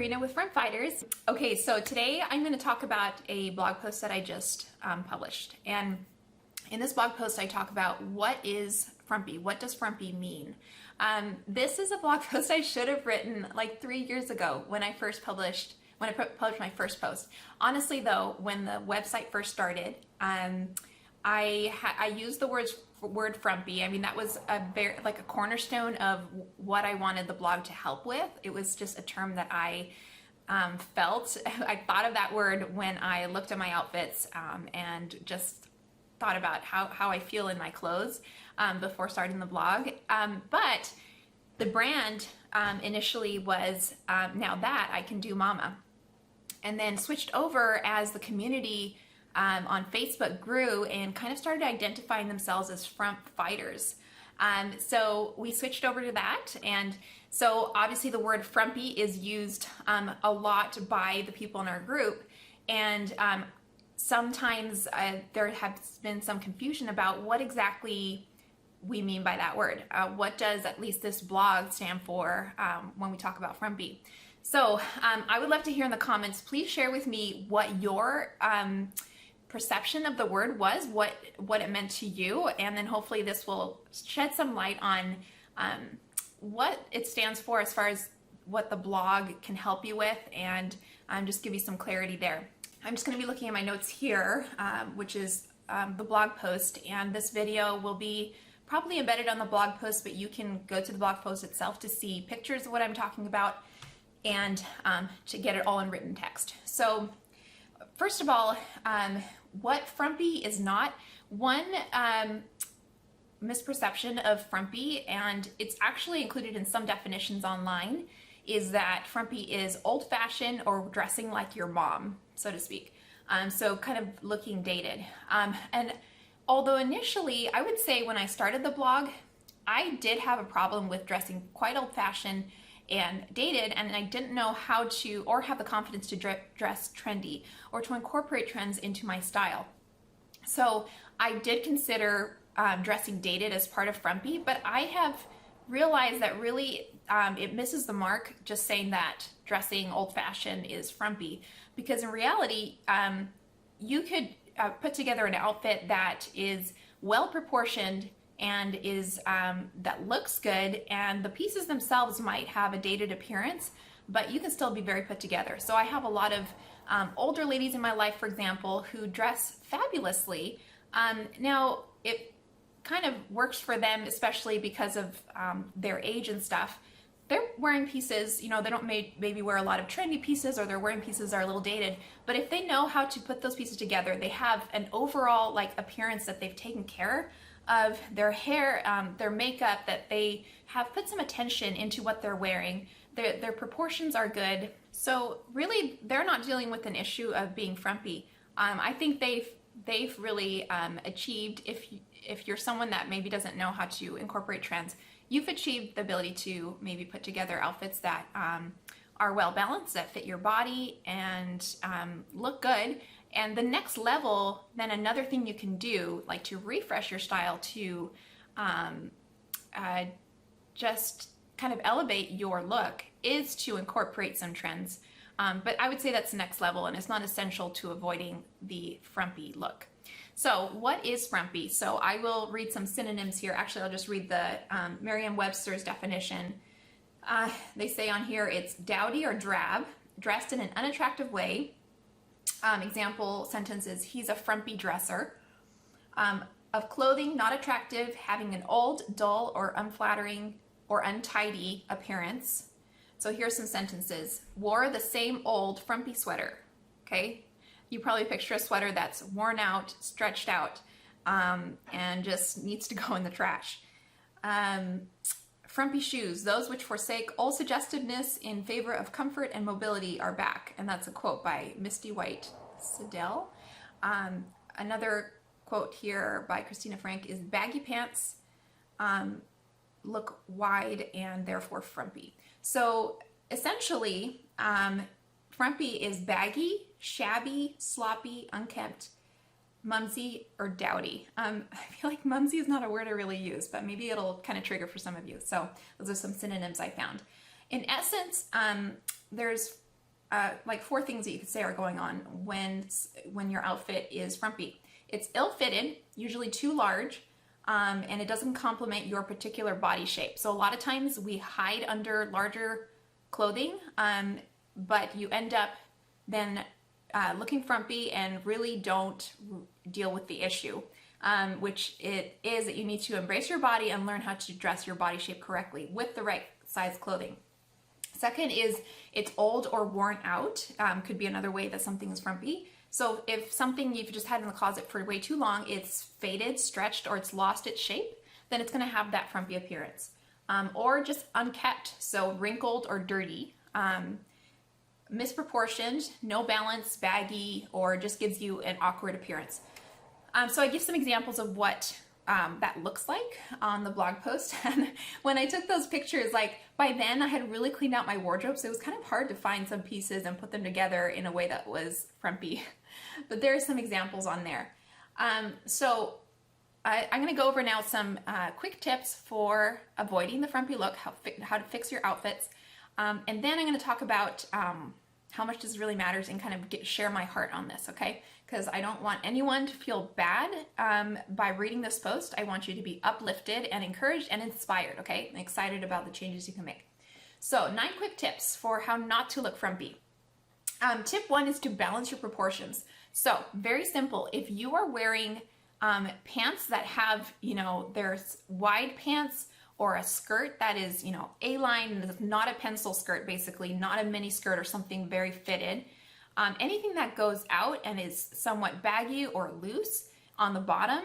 Karina with Front Fighters. Okay, so today I'm going to talk about a blog post that I just published. And in this blog post, I talk about what is Frumpy? What does Frumpy mean? This is a blog post I should have written like 3 years ago when I published my first post. Honestly though, when the website first started, I used the word Frumpy. I mean, that was a cornerstone of what I wanted the blog to help with. It was just a term that I felt. I thought of that word when I looked at my outfits and just thought about how I feel in my clothes before starting the blog. But the brand initially was Now That I Can Do Mama, and then switched over as the community on Facebook grew and kind of started identifying themselves as Front Fighters. So we switched over to that, and so obviously the word Frumpy is used a lot by the people in our group, and sometimes there has been some confusion about what exactly we mean by that word. What does at least this blog stand for when we talk about Frumpy? So I would love to hear in the comments. Please share with me what your perception of the word was, what it meant to you, and then hopefully this will shed some light on what it stands for as far as what the blog can help you with, and just give you some clarity there. I'm just going to be looking at my notes here, which is the blog post, and this video will be probably embedded on the blog post, but you can go to the blog post itself to see pictures of what I'm talking about and to get it all in written text. So first of all, what Frumpy is not. One misperception of Frumpy, and it's actually included in some definitions online, is that Frumpy is old-fashioned or dressing like your mom, so to speak. So kind of looking dated. And although initially, I would say when I started the blog, I did have a problem with dressing quite old-fashioned and dated, and I didn't know how to, or have the confidence to dress trendy or to incorporate trends into my style. So I did consider dressing dated as part of Frumpy, but I have realized that really it misses the mark just saying that dressing old-fashioned is Frumpy, because in reality you could put together an outfit that is well proportioned and is that looks good, and the pieces themselves might have a dated appearance, but you can still be very put together. So I have a lot of older ladies in my life, for example, who dress fabulously. Now it kind of works for them, especially because of their age and stuff. They're wearing pieces, you know, they don't maybe wear a lot of trendy pieces, or they're wearing pieces that are a little dated, but if they know how to put those pieces together, they have an overall like appearance that they've taken care of their hair, their makeup, that they have put some attention into what they're wearing. Their proportions are good. So really, they're not dealing with an issue of being frumpy. I think they've really achieved, if you're someone that maybe doesn't know how to incorporate trends, you've achieved the ability to maybe put together outfits that are well balanced, that fit your body and look good. And the next level, then another thing you can do, like to refresh your style, to just kind of elevate your look, is to incorporate some trends. But I would say that's the next level, and it's not essential to avoiding the frumpy look. So what is frumpy? So I will read some synonyms here. Actually, I'll just read the Merriam-Webster's definition. They say on here it's dowdy or drab, dressed in an unattractive way. Example sentences: he's a frumpy dresser. Of clothing not attractive, having an old, dull, or unflattering or untidy appearance. So here's some sentences: wore the same old frumpy sweater. Okay, you probably picture a sweater that's worn out, stretched out, and just needs to go in the trash. Frumpy shoes: those which forsake all suggestiveness in favor of comfort and mobility are back. And that's a quote by Misty White Siddell. Another quote here by Christina Frank is: baggy pants look wide and therefore frumpy. So essentially, frumpy is baggy, shabby, sloppy, unkempt, mumsy, or dowdy. I feel like mumsy is not a word I really use, but maybe it'll kind of trigger for some of you. So those are some synonyms I found. In essence, there's like 4 things that you could say are going on when your outfit is frumpy. It's ill-fitted, usually too large, and it doesn't complement your particular body shape. So a lot of times we hide under larger clothing, but you end up then looking frumpy and really don't deal with the issue, which it is that you need to embrace your body and learn how to dress your body shape correctly with the right size clothing. Second is it's old or worn out. Could be another way that something is frumpy. So if something you've just had in the closet for way too long, it's faded, stretched, or it's lost its shape, then it's going to have that frumpy appearance. Or just unkept, so wrinkled or dirty, misproportioned, no balance, baggy, or just gives you an awkward appearance. So I give some examples of what that looks like on the blog post. And when I took those pictures, like by then I had really cleaned out my wardrobe, so it was kind of hard to find some pieces and put them together in a way that was frumpy. But there are some examples on there. So I'm going to go over now some quick tips for avoiding the frumpy look, how to fix your outfits. And then I'm going to talk about how much this really matters and kind of share my heart on this, okay? Because I don't want anyone to feel bad by reading this post. I want you to be uplifted and encouraged and inspired, okay? And excited about the changes you can make. So 9 quick tips for how not to look frumpy. Tip 1 is to balance your proportions. So very simple. If you are wearing pants that have, there's wide pants or a skirt that is, A-line, not a pencil skirt, basically, not a mini skirt or something very fitted. Anything that goes out and is somewhat baggy or loose on the bottom,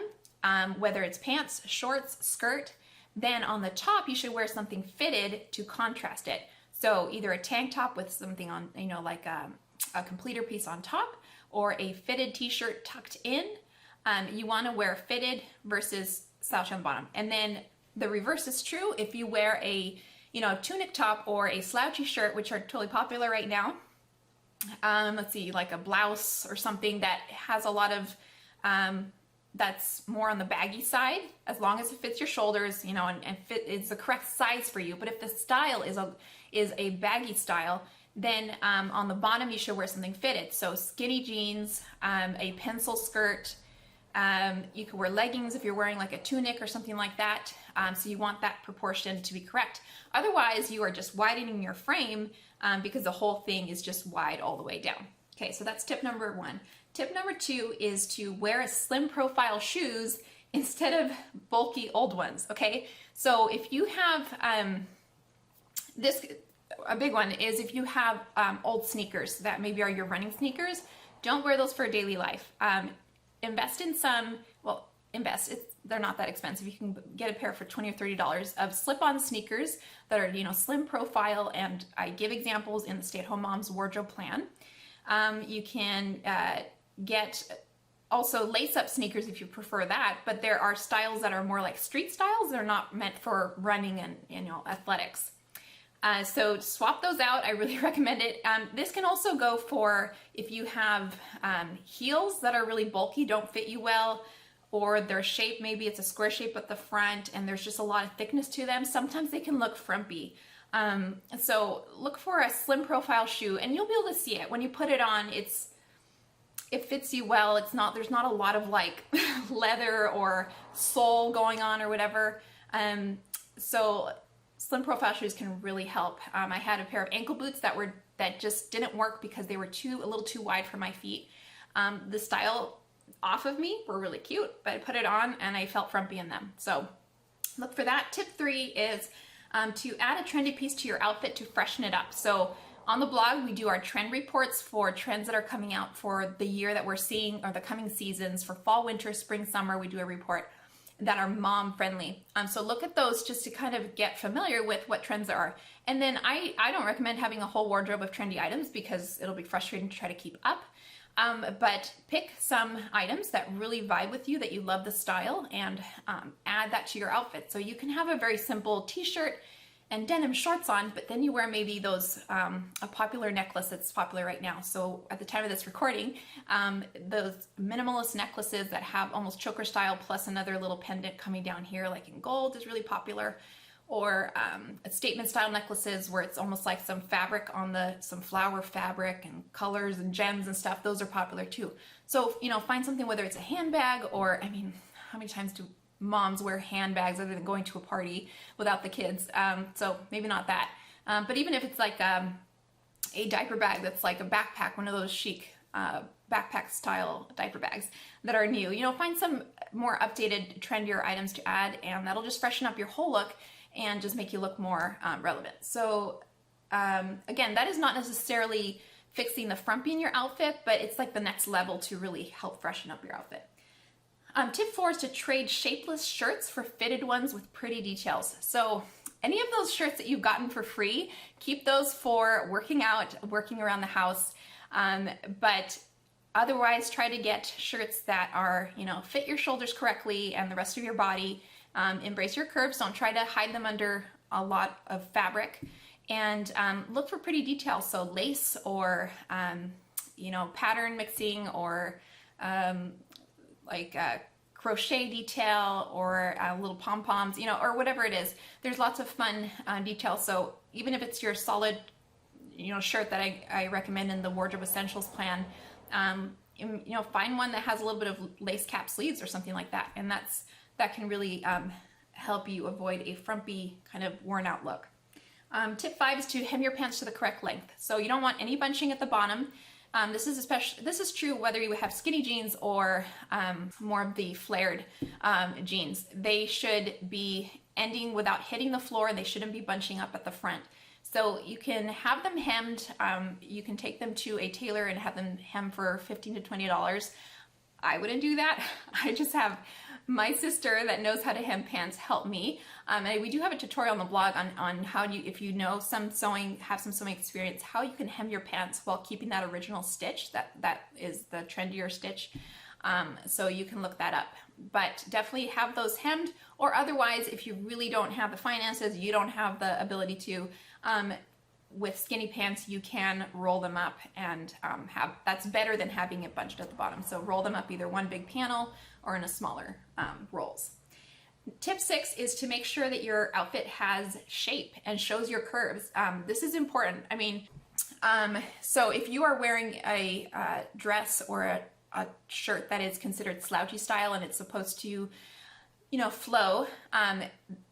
whether it's pants, shorts, skirt, then on the top you should wear something fitted to contrast it. So either a tank top with something on, like a completer piece on top, or a fitted t-shirt tucked in. You want to wear fitted versus slouch on the bottom. And then the reverse is true. If you wear a, tunic top or a slouchy shirt, which are totally popular right now, let's see, like a blouse or something that has a lot of, that's more on the baggy side, as long as it fits your shoulders, and it's the correct size for you. But if the style is a baggy style, then on the bottom you should wear something fitted. So skinny jeans, a pencil skirt, you could wear leggings if you're wearing like a tunic or something like that. So you want that proportion to be correct. Otherwise, you are just widening your frame because the whole thing is just wide all the way down. Okay, so that's tip number 1. Tip number 2 is to wear a slim profile shoes instead of bulky old ones, okay? So if you have, a big one is if you have old sneakers that maybe are your running sneakers, don't wear those for daily life. Invest in some, they're not that expensive. You can get a pair for $20 or $30 of slip-on sneakers that are, slim profile, and I give examples in the Stay-at-Home Mom's wardrobe plan. You can get also lace-up sneakers if you prefer that, but there are styles that are more like street styles. They're not meant for running and, athletics. So swap those out. I really recommend it. This can also go for if you have heels that are really bulky, don't fit you well, or their shape, maybe it's a square shape at the front and there's just a lot of thickness to them. Sometimes they can look frumpy. So look for a slim profile shoe and you'll be able to see it. When you put it on, it fits you well. There's not a lot of like leather or sole going on or whatever. So slim profile shoes can really help. I had a pair of ankle boots that just didn't work because they were a little too wide for my feet. The style off of me were really cute, but I put it on and I felt frumpy in them. So look for that. Tip 3 is to add a trendy piece to your outfit to freshen it up. So on the blog, we do our trend reports for trends that are coming out for the year that we're seeing or the coming seasons for fall, winter, spring, summer. We do a report that are mom friendly. So look at those just to kind of get familiar with what trends there are. And then I don't recommend having a whole wardrobe of trendy items because it'll be frustrating to try to keep up. But pick some items that really vibe with you, that you love the style, and add that to your outfit. So you can have a very simple t-shirt and denim shorts on, but then you wear maybe those, a popular necklace that's popular right now. So at the time of this recording, those minimalist necklaces that have almost choker style plus another little pendant coming down here like in gold is really popular. or statement style necklaces where it's almost like some fabric on some flower fabric and colors and gems and stuff. Those are popular too. So, you know, find something, whether it's a handbag or, I mean, how many times do moms wear handbags other than going to a party without the kids? So maybe not that. But even if it's like a diaper bag that's like a backpack, one of those chic backpack style diaper bags that are new, you know, find some more updated, trendier items to add, and that'll just freshen up your whole look and just make you look more relevant. So again, that is not necessarily fixing the frumpy in your outfit, but it's like the next level to really help freshen up your outfit. Tip 4 is to trade shapeless shirts for fitted ones with pretty details. So any of those shirts that you've gotten for free, keep those for working out, working around the house. But otherwise, try to get shirts that are, you know, fit your shoulders correctly and the rest of your body. Embrace your curves. Don't try to hide them under a lot of fabric. And look for pretty details. So lace or, you know, pattern mixing or like crochet detail or little pom-poms, you know, or whatever it is. There's lots of fun details. So even if it's your solid, you know, shirt that I recommend in the Wardrobe Essentials plan, you know, find one that has a little bit of lace cap sleeves or something like that. And that can really help you avoid a frumpy kind of worn out look. Tip 5 is to hem your pants to the correct length. So you don't want any bunching at the bottom. This is true whether you have skinny jeans or more of the flared jeans. They should be ending without hitting the floor, and they shouldn't be bunching up at the front. So you can have them hemmed. You can take them to a tailor and have them hem for $15 to $20. I wouldn't do that. I just have my sister that knows how to hem pants help me. And we do have a tutorial on the blog on how do you, if you know some sewing, have some sewing experience, how you can hem your pants while keeping that original stitch. That is the trendier stitch. So you can look that up. But definitely have those hemmed, or otherwise, if you really don't have the finances, you don't have the ability to, with skinny pants, you can roll them up and that's better than having it bunched at the bottom. So roll them up either one big panel or in a smaller rolls. Tip 6 is to make sure that your outfit has shape and shows your curves. This is important. I mean, so if you are wearing a dress or a shirt that is considered slouchy style and it's supposed to, you know, flow,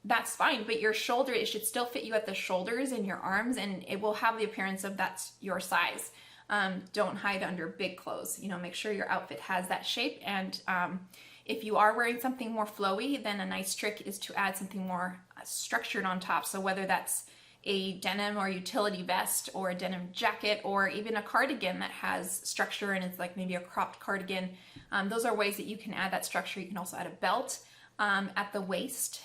that's fine, but your shoulder, it should still fit you at the shoulders and your arms, and it will have the appearance of that's your size. Don't hide under big clothes. You know, make sure your outfit has that shape. And if you are wearing something more flowy, then a nice trick is to add something more structured on top. So whether that's a denim or utility vest or a denim jacket or even a cardigan that has structure and it's like maybe a cropped cardigan, those are ways that you can add that structure. You can also add a belt at the waist.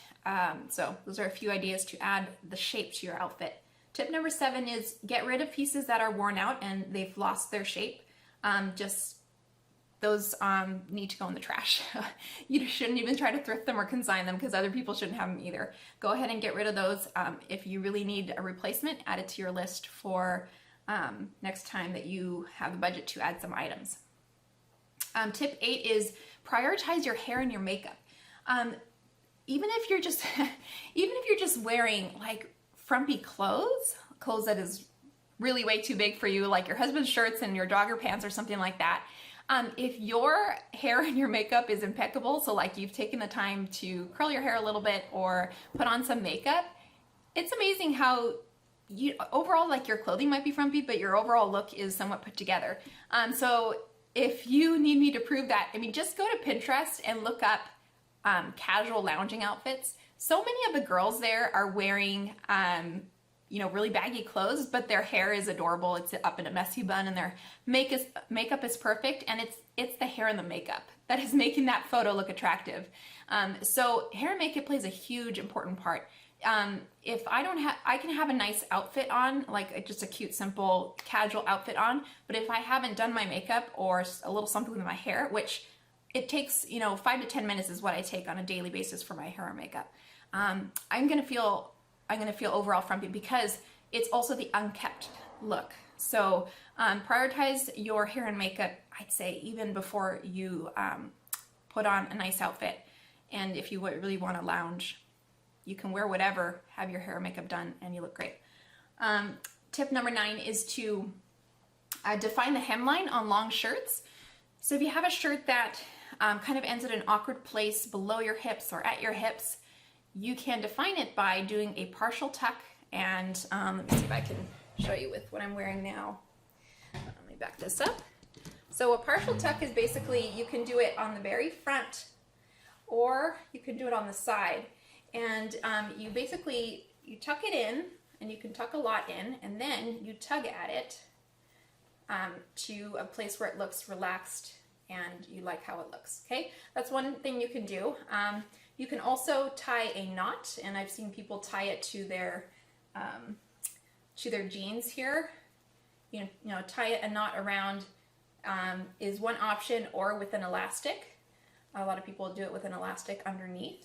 So those are a few ideas to add the shape to your outfit. Tip number 7 is get rid of pieces that are worn out and they've lost their shape. Those need to go in the trash. You shouldn't even try to thrift them or consign them because other people shouldn't have them either. Go ahead and get rid of those. If you really need a replacement, add it to your list for next time that you have the budget to add some items. Tip 8 is prioritize your hair and your makeup. Even if you're just wearing like frumpy clothes that is really way too big for you, like your husband's shirts and your jogger pants or something like that. If your hair and your makeup is impeccable, so like you've taken the time to curl your hair a little bit or put on some makeup, it's amazing how you overall, like your clothing might be frumpy, but your overall look is somewhat put together. So if you need me to prove that, I mean, just go to Pinterest and look up casual lounging outfits. So many of the girls there are wearing, you know, really baggy clothes, but their hair is adorable. It's up in a messy bun and their makeup is perfect. And it's the hair and the makeup that is making that photo look attractive. So hair and makeup plays a huge important part. If I can have a nice outfit on, like just a cute, simple, casual outfit on, but if I haven't done my makeup or a little something with my hair, which it takes, you know, 5 to 10 minutes is what I take on a daily basis for my hair and makeup. I'm gonna feel overall frumpy because it's also the unkept look. So prioritize your hair and makeup, I'd say, even before you put on a nice outfit. And if you really want to lounge you can wear whatever, have your hair and makeup done, and you look great. Tip number 9 is to define the hemline on long shirts. So if you have a shirt that kind of ends at an awkward place below your hips or at your hips, you can define it by doing a partial tuck. And let me see if I can show you with what I'm wearing now. Let me back this up. So a partial tuck is basically, you can do it on the very front or you can do it on the side. And you tuck it in, and you can tuck a lot in, and then you tug at it to a place where it looks relaxed and you like how it looks, okay? That's one thing you can do. You can also tie a knot, and I've seen people tie it to their jeans here. You know, tie a knot around is one option, or with an elastic. A lot of people do it with an elastic underneath.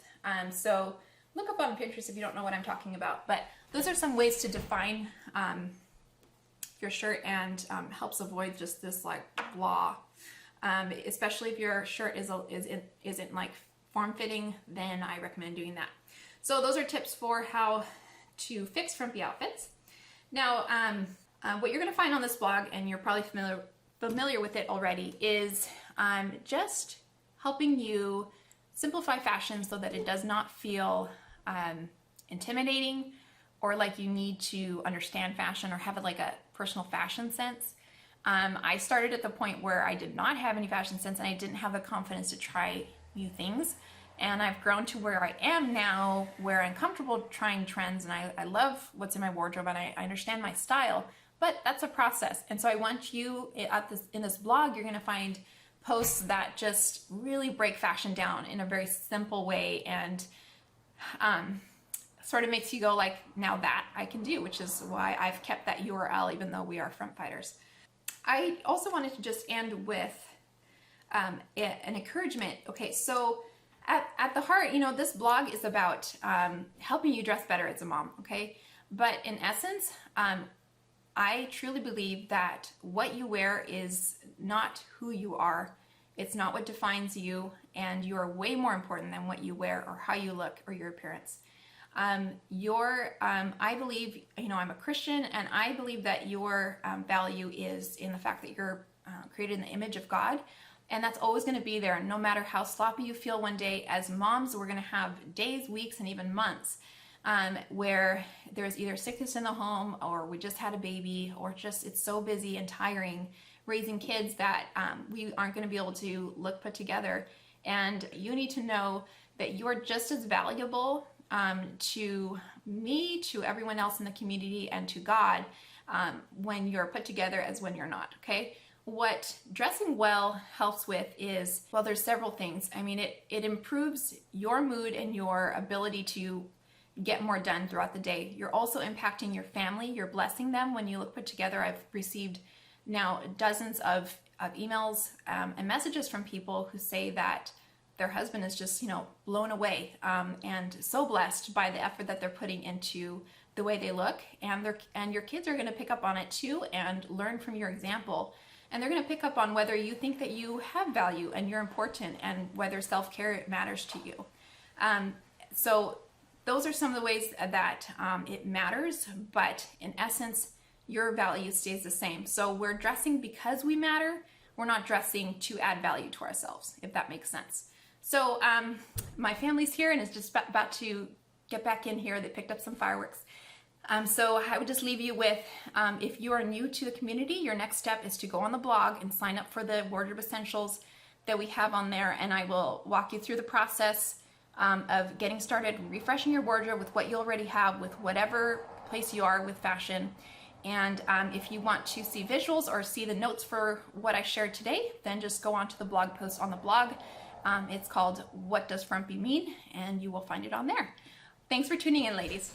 So look up on Pinterest if you don't know what I'm talking about. But those are some ways to define your shirt, and helps avoid just this like blah. Especially if your shirt isn't like form-fitting, then I recommend doing that. So those are tips for how to fix frumpy outfits. Now, what you're going to find on this blog, and you're probably familiar with it already, is just helping you simplify fashion so that it does not feel intimidating or like you need to understand fashion or have like a personal fashion sense. I started at the point where I did not have any fashion sense, and I didn't have the confidence to try new things. And I've grown to where I am now, where I'm comfortable trying trends, and I love what's in my wardrobe, and I understand my style, but that's a process. And so I want you, in this blog, you're gonna find posts that just really break fashion down in a very simple way, and sort of makes you go like, now that I can do, which is why I've kept that URL, even though we are front fighters. I also wanted to just end with an encouragement. Okay, so at the heart, you know, this blog is about helping you dress better as a mom, okay? But in essence, I truly believe that what you wear is not who you are. It's not what defines you, and you are way more important than what you wear or how you look or your appearance. I believe, you know, I'm a Christian, and I believe that your value is in the fact that you're created in the image of God, and that's always going to be there. No matter how sloppy you feel one day, as moms, we're going to have days, weeks, and even months where there's either sickness in the home, or we just had a baby, or just it's so busy and tiring raising kids that we aren't going to be able to look put together. And you need to know that you're just as valuable to me, to everyone else in the community, and to God when you're put together as when you're not, okay? What dressing well helps with is, well, there's several things. I mean, it improves your mood and your ability to get more done throughout the day. You're also impacting your family. You're blessing them when you look put together. I've received now dozens of emails and messages from people who say that their husband is just, you know, blown away and so blessed by the effort that they're putting into the way they look. And your kids are going to pick up on it too and learn from your example. And they're going to pick up on whether you think that you have value and you're important, and whether self-care matters to you. So those are some of the ways that it matters, but in essence, your value stays the same. So we're dressing because we matter. We're not dressing to add value to ourselves, if that makes sense. So my family's here and is just about to get back in here. They picked up some fireworks. So I would just leave you with, if you are new to the community, your next step is to go on the blog and sign up for the wardrobe essentials that we have on there, and I will walk you through the process of getting started, refreshing your wardrobe with what you already have, with whatever place you are with fashion. And if you want to see visuals or see the notes for what I shared today, then just go on to the blog post on the blog. It's called What Does Frumpy Mean? And you will find it on there. Thanks for tuning in, ladies.